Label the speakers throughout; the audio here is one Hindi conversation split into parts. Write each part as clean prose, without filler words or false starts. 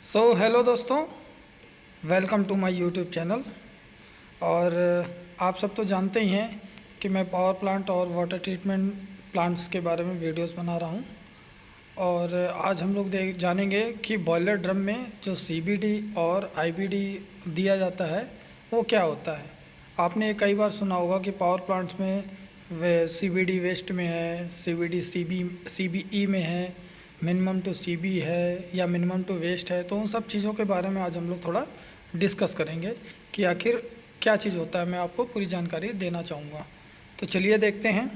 Speaker 1: हेलो दोस्तों, welcome to my YouTube channel. और आप सब तो जानते ही हैं कि मैं पावर प्लांट और वाटर ट्रीटमेंट प्लांट्स के बारे में वीडियोस बना रहा हूं। और आज हम लोग देख जानेंगे कि बॉयलर ड्रम में जो सीबीडी और आईबीडी दिया जाता है वो क्या होता है। आपने कई बार सुना होगा कि पावर प्लांट्स में वे सीबीडी वेस्ट में है, सीबीडी सीबीई में है, मिनिमम टू सीबी है या मिनिमम टू वेस्ट है। तो उन सब चीज़ों के बारे में आज हम लोग थोड़ा डिस्कस करेंगे कि आखिर क्या चीज़ होता है। मैं आपको पूरी जानकारी देना चाहूँगा, तो चलिए देखते हैं।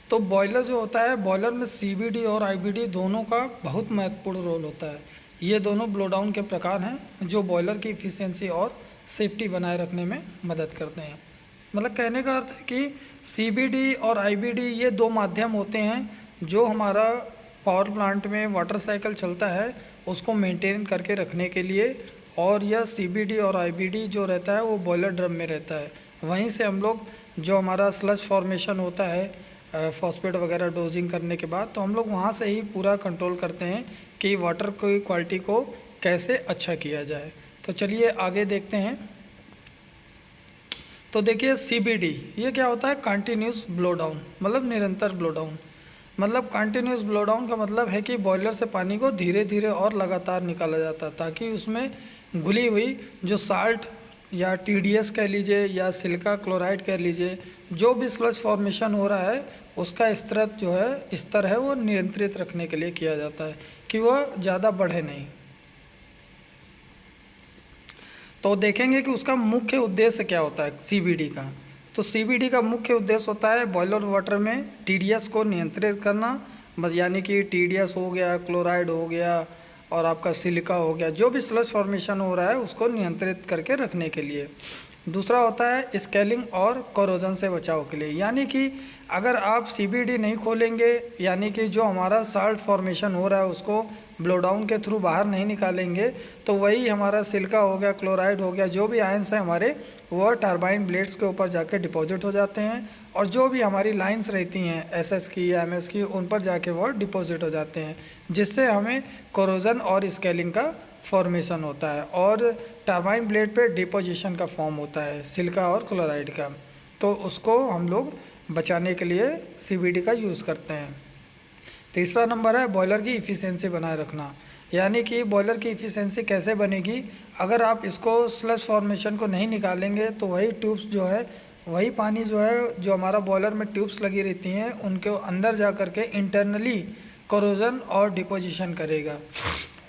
Speaker 1: तो बॉयलर जो होता है, बॉयलर में सीबीडी और आईबीडी दोनों का बहुत महत्वपूर्ण रोल होता है। ये दोनों ब्लो डाउन के प्रकार हैं जो बॉयलर की इफ़िशियंसी और सेफ्टी बनाए रखने में मदद करते हैं। मतलब कहने का अर्थ है कि सीबीडी और आईबीडी ये दो माध्यम होते हैं जो हमारा पावर प्लांट में वाटर साइकिल चलता है उसको मेंटेन करके रखने के लिए। और यह सीबीडी और आईबीडी जो रहता है वो बॉयलर ड्रम में रहता है। वहीं से हम लोग जो हमारा स्लज फॉर्मेशन होता है फॉस्फेट वगैरह डोजिंग करने के बाद, तो हम लोग वहाँ से ही पूरा कंट्रोल करते हैं कि वाटर की क्वालिटी को कैसे अच्छा किया जाए। तो चलिए आगे देखते हैं। तो देखिए सीबीडी ये क्या होता है, कंटिन्यूस ब्लो डाउन, मतलब निरंतर ब्लो डाउन। मतलब कंटिन्यूस ब्लो डाउन का मतलब है कि बॉयलर से पानी को धीरे धीरे और लगातार निकाला जाता है ताकि उसमें घुली हुई जो साल्ट या टीडीएस कह लीजिए या सिलिका क्लोराइड कह लीजिए, जो भी स्लज फॉर्मेशन हो रहा है उसका स्तर है वो नियंत्रित रखने के लिए किया जाता है कि वह ज़्यादा बढ़े नहीं। तो देखेंगे कि उसका मुख्य उद्देश्य क्या होता है सीबीडी का। तो सीबीडी का मुख्य उद्देश्य होता है बॉयलर वाटर में टीडीएस को नियंत्रित करना, यानी कि टीडीएस हो गया, क्लोराइड हो गया और आपका सिलिका हो गया, जो भी स्लज फॉर्मेशन हो रहा है उसको नियंत्रित करके रखने के लिए। दूसरा होता है स्केलिंग और कोरोजन से बचाव के लिए, यानी कि अगर आप सीबीडी नहीं खोलेंगे, यानी कि जो हमारा साल्ट फॉर्मेशन हो रहा है उसको ब्लो डाउन के थ्रू बाहर नहीं निकालेंगे, तो वही हमारा सिलिका हो गया, क्लोराइड हो गया, जो भी आयंस हैं हमारे वह टरबाइन ब्लेड्स के ऊपर जाके डिपॉजिट हो जाते हैं। और जो भी हमारी लाइंस रहती हैं एसएस की या एमएस की, उन पर जाके वह डिपॉजिट हो जाते हैं, जिससे हमें कोरोजन और स्केलिंग का फॉर्मेशन होता है और टरबाइन ब्लेड पे डिपोजिशन का फॉर्म होता है सिलिका और क्लोराइड का। तो उसको हम लोग बचाने के लिए सीबीडी का यूज़ करते हैं। तीसरा नंबर है बॉयलर की इफ़िशियंसी बनाए रखना, यानी कि बॉयलर की इफ़िशियंसी कैसे बनेगी। अगर आप इसको स्लज फॉर्मेशन को नहीं निकालेंगे तो वही ट्यूब्स जो है, वही पानी जो है, जो हमारा बॉयलर में ट्यूब्स लगी रहती हैं उनके अंदर जा कर के इंटरनली कोरोजन और डिपोजिशन करेगा,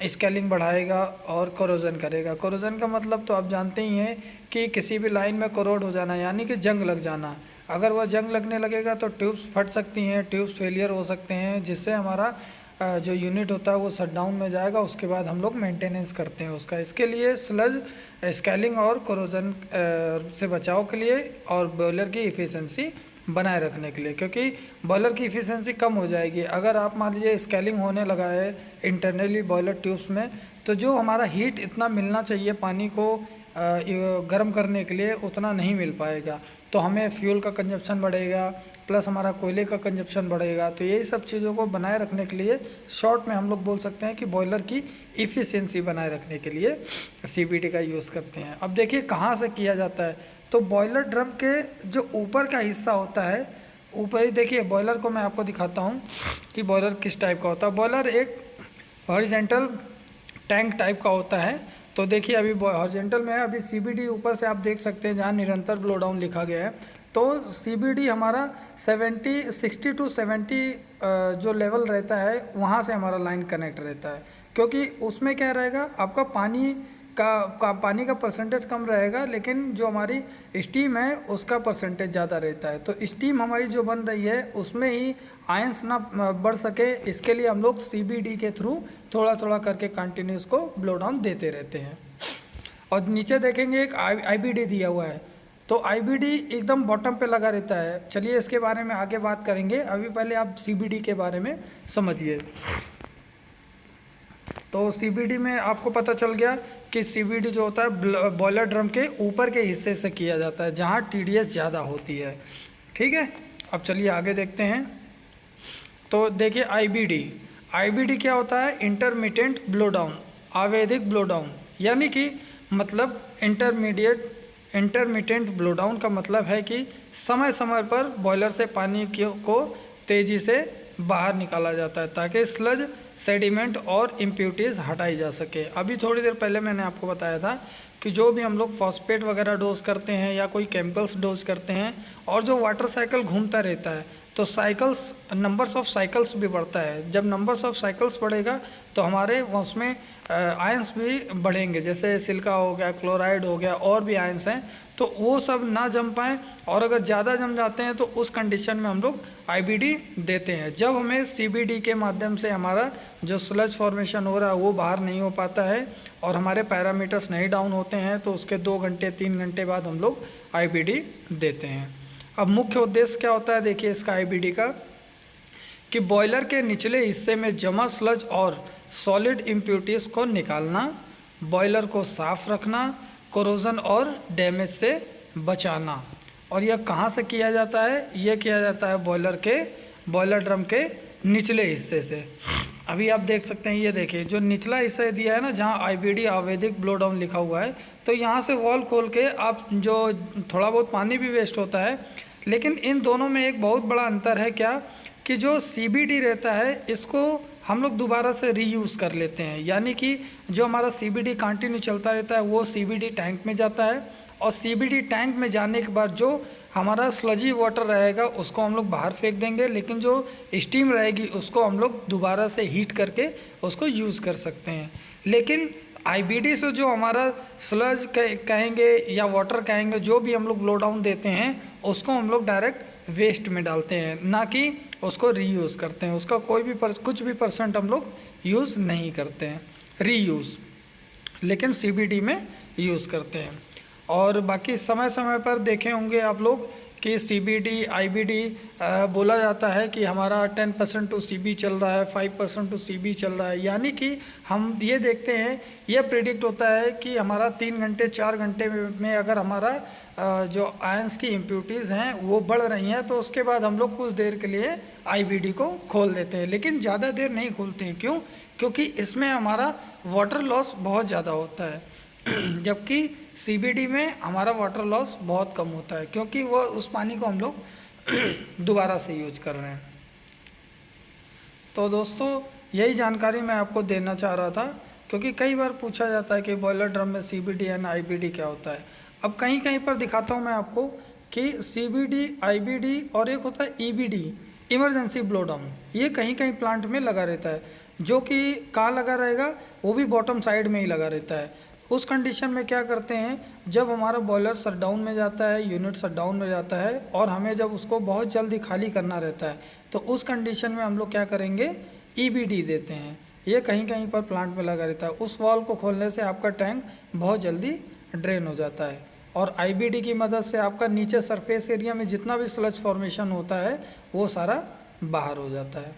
Speaker 1: स्केलिंग बढ़ाएगा और कोरोजन करेगा। कोरोजन का मतलब तो आप जानते ही हैं कि किसी भी लाइन में कोरोड हो जाना, यानी कि जंग लग जाना। अगर वह जंग लगने लगेगा तो ट्यूब्स फट सकती हैं, ट्यूब्स फेलियर हो सकते हैं, जिससे हमारा जो यूनिट होता है वो शट डाउन में जाएगा। उसके बाद हम लोग मेंटेनेंस करते हैं उसका। इसके लिए स्लज स्केलिंग और कोरोजन से बचाव के लिए और बॉयलर की इफ़िशियंसी बनाए रखने के लिए, क्योंकि बॉयलर की इफ़िशियंसी कम हो जाएगी अगर आप मान लीजिए स्केलिंग होने लगा है इंटरनली बॉयलर ट्यूब्स में, तो जो हमारा हीट इतना मिलना चाहिए पानी को गर्म करने के लिए उतना नहीं मिल पाएगा। तो हमें फ्यूल का कंजप्शन बढ़ेगा, प्लस हमारा कोयले का कंजप्शन बढ़ेगा। तो यही सब चीज़ों को बनाए रखने के लिए शॉर्ट में हम लोग बोल सकते हैं कि बॉयलर की इफ़िशियंसी बनाए रखने के लिए सीबीडी का यूज़ करते हैं। अब देखिए कहाँ से किया जाता है। तो बॉयलर ड्रम के जो ऊपर का हिस्सा होता है, ऊपर ही देखिए बॉयलर को मैं आपको दिखाता हूँ कि बॉयलर किस टाइप का होता है। बॉयलर एक हॉरिजेंटल टैंक टाइप का होता है। तो देखिए अभी हॉरिजेंटल में है, अभी सीबीडी ऊपर से आप देख सकते हैं जहाँ निरंतर ब्लो डाउन लिखा गया है। तो सीबीडी हमारा 60 टू 70 जो लेवल रहता है वहाँ से हमारा लाइन कनेक्ट रहता है, क्योंकि उसमें क्या रहेगा आपका पानी का परसेंटेज कम रहेगा, लेकिन जो हमारी स्टीम है उसका परसेंटेज ज़्यादा रहता है। तो स्टीम हमारी जो बन रही है उसमें ही आयंस ना बढ़ सके, इसके लिए हम लोग सीबीडी के थ्रू थोड़ा थोड़ा करके कंटिन्यूस को ब्लो डाउन देते रहते हैं। और नीचे देखेंगे एक आईबीडी दिया हुआ है, तो आईबीडी एकदम बॉटम पे लगा रहता है। चलिए इसके बारे में आगे बात करेंगे, अभी पहले आप सीबीडी के बारे में समझिए। तो सीबीडी में आपको पता चल गया कि सीबीडी जो होता है बॉयलर ड्रम के ऊपर के हिस्से से किया जाता है जहाँ टीडीएस ज़्यादा होती है। ठीक है, अब चलिए आगे देखते हैं। तो देखिए आईबीडी आईबीडी क्या होता है? इंटरमिटेंट ब्लो डाउन, आवैधिक ब्लो डाउन, यानी कि मतलब इंटरमिटेंट ब्लो डाउन का मतलब है कि समय समय पर बॉयलर से पानी को तेज़ी से बाहर निकाला जाता है ताकि स्लज, सेडिमेंट और इम्प्यूरिटीज़ हटाई जा सके। अभी थोड़ी देर पहले मैंने आपको बताया था कि जो भी हम लोग फॉस्फेट वगैरह डोज करते हैं या कोई केमिकल्स डोज करते हैं और जो वाटर साइकिल घूमता रहता है तो साइकिल्स, नंबर्स ऑफ साइकिल्स भी बढ़ता है। जब नंबर्स ऑफ साइकिल्स बढ़ेगा तो हमारे उसमें आयंस भी बढ़ेंगे, जैसे सिलिका हो गया, क्लोराइड हो गया, और भी आयंस हैं, तो वो सब ना जम पाएँ, और अगर ज़्यादा जम जाते हैं तो उस कंडीशन में हम लोग आईबीडी देते हैं। जब हमें सीबीडी के माध्यम से हमारा जो स्लज फॉर्मेशन हो रहा है वो बाहर नहीं हो पाता है और हमारे पैरामीटर्स नहीं डाउन होते हैं तो उसके 2 घंटे 3 घंटे बाद हम लोग आईबीडी देते हैं। अब मुख्य उद्देश्य क्या होता है देखिए इसका आईबीडी का, कि बॉयलर के निचले हिस्से में जमा स्लज और सॉलिड इम्प्यूरिटीज़ को निकालना, बॉयलर को साफ रखना, कोरोजन और डैमेज से बचाना। और यह कहाँ से किया जाता है? यह किया जाता है बॉयलर ड्रम के निचले हिस्से से। अभी आप देख सकते हैं, ये देखिए जो निचला हिस्सा दिया है ना, जहाँ आईबीडी आवैधिक ब्लो डाउन लिखा हुआ है, तो यहाँ से वॉल खोल के आप जो थोड़ा बहुत पानी भी वेस्ट होता है, लेकिन इन दोनों में एक बहुत बड़ा अंतर है क्या, कि जो सीबीडी रहता है इसको हम लोग दोबारा से रीयूज़ कर लेते हैं, यानी कि जो हमारा सीबीडी कंटिन्यू चलता रहता है वो सीबीडी टैंक में जाता है, और सीबीडी टैंक में जाने के बाद जो हमारा स्लजी वाटर रहेगा उसको हम लोग बाहर फेंक देंगे, लेकिन जो स्टीम रहेगी उसको हम लोग दोबारा से हीट करके उसको यूज़ कर सकते हैं। लेकिन आईबीडी से जो हमारा स्लज कहेंगे या वाटर कहेंगे, जो भी हम लोग ब्लो डाउन देते हैं उसको हम लोग डायरेक्ट वेस्ट में डालते हैं, ना कि उसको रीयूज़ करते हैं। उसका कुछ भी परसेंट हम लोग यूज़ नहीं करते हैं, रीयूज़, लेकिन सीबीडी में यूज़ करते हैं। और बाकी समय समय पर देखे होंगे आप लोग कि सीबीडी आईबीडी बोला जाता है कि हमारा 10% टू सीबी चल रहा है, 5% टू सीबी चल रहा है, यानी कि हम ये देखते हैं, यह प्रिडिक्ट होता है कि हमारा 3 घंटे 4 घंटे में अगर हमारा जो आयंस की इम्प्यूरिटीज़ हैं वो बढ़ रही हैं तो उसके बाद हम लोग कुछ देर के लिए आईबीडी को खोल देते हैं, लेकिन ज़्यादा देर नहीं खोलते हैं। क्यों? क्योंकि इसमें हमारा वाटर लॉस बहुत ज़्यादा होता है जबकि सीबीडी में हमारा वाटर लॉस बहुत कम होता है, क्योंकि वो उस पानी को हम लोग दोबारा से यूज कर रहे हैं। तो दोस्तों यही जानकारी मैं आपको देना चाह रहा था, क्योंकि कई बार पूछा जाता है कि बॉयलर ड्रम में सीबीडी एंड आईबीडी क्या होता है। अब कहीं कहीं पर दिखाता हूँ मैं आपको कि सीबीडी, आईबीडी और एक होता है ईबीडी, इमरजेंसी ब्लो डाउन, ये कहीं कहीं प्लांट में लगा रहता है, जो कि कहाँ लगा रहेगा, वो भी बॉटम साइड में ही लगा रहता है। उस कंडीशन में क्या करते हैं, जब हमारा बॉयलर शटडाउन में जाता है, यूनिट शटडाउन में जाता है और हमें जब उसको बहुत जल्दी खाली करना रहता है, तो उस कंडीशन में हम लोग क्या करेंगे, ईबीडी देते हैं। ये कहीं कहीं पर प्लांट में लगा रहता है। उस वॉल को खोलने से आपका टैंक बहुत जल्दी ड्रेन हो जाता है, और आईबीडी की मदद से आपका नीचे सरफेस एरिया में जितना भी स्लज फॉर्मेशन होता है वो सारा बाहर हो जाता है।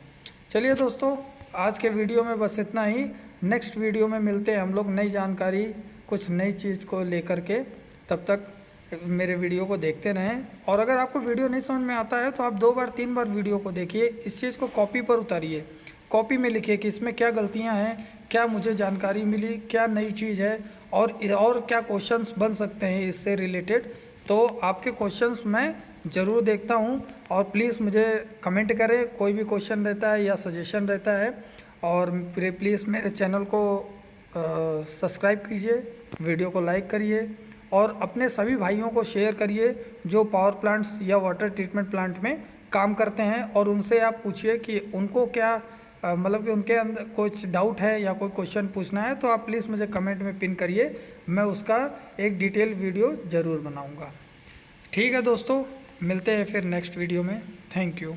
Speaker 1: चलिए दोस्तों, आज के वीडियो में बस इतना ही। नेक्स्ट वीडियो में मिलते हैं हम लोग नई जानकारी, कुछ नई चीज़ को लेकर के। तब तक मेरे वीडियो को देखते रहें, और अगर आपको वीडियो नहीं समझ में आता है तो आप 2 बार 3 बार वीडियो को देखिए, इस चीज़ को कॉपी पर उतारिए, कॉपी में लिखिए कि इसमें क्या गलतियां हैं, क्या मुझे जानकारी मिली, क्या नई चीज़ है, और क्या क्वेश्चंस बन सकते हैं इससे रिलेटेड। तो आपके क्वेश्चंस मैं ज़रूर देखता हूं, और प्लीज़ मुझे कमेंट करें, कोई भी क्वेश्चन रहता है या सजेशन रहता है। और प्लीज़ मेरे चैनल को सब्सक्राइब कीजिए, वीडियो को लाइक करिए, और अपने सभी भाइयों को शेयर करिए जो पावर प्लांट्स या वाटर ट्रीटमेंट प्लांट में काम करते हैं, और उनसे आप पूछिए कि उनको क्या मतलब कि उनके अंदर कुछ डाउट है या कोई क्वेश्चन पूछना है, तो आप प्लीज़ मुझे कमेंट में पिन करिए, मैं उसका एक डिटेल वीडियो ज़रूर बनाऊंगा। ठीक है दोस्तों, मिलते हैं फिर नेक्स्ट वीडियो में। Thank you.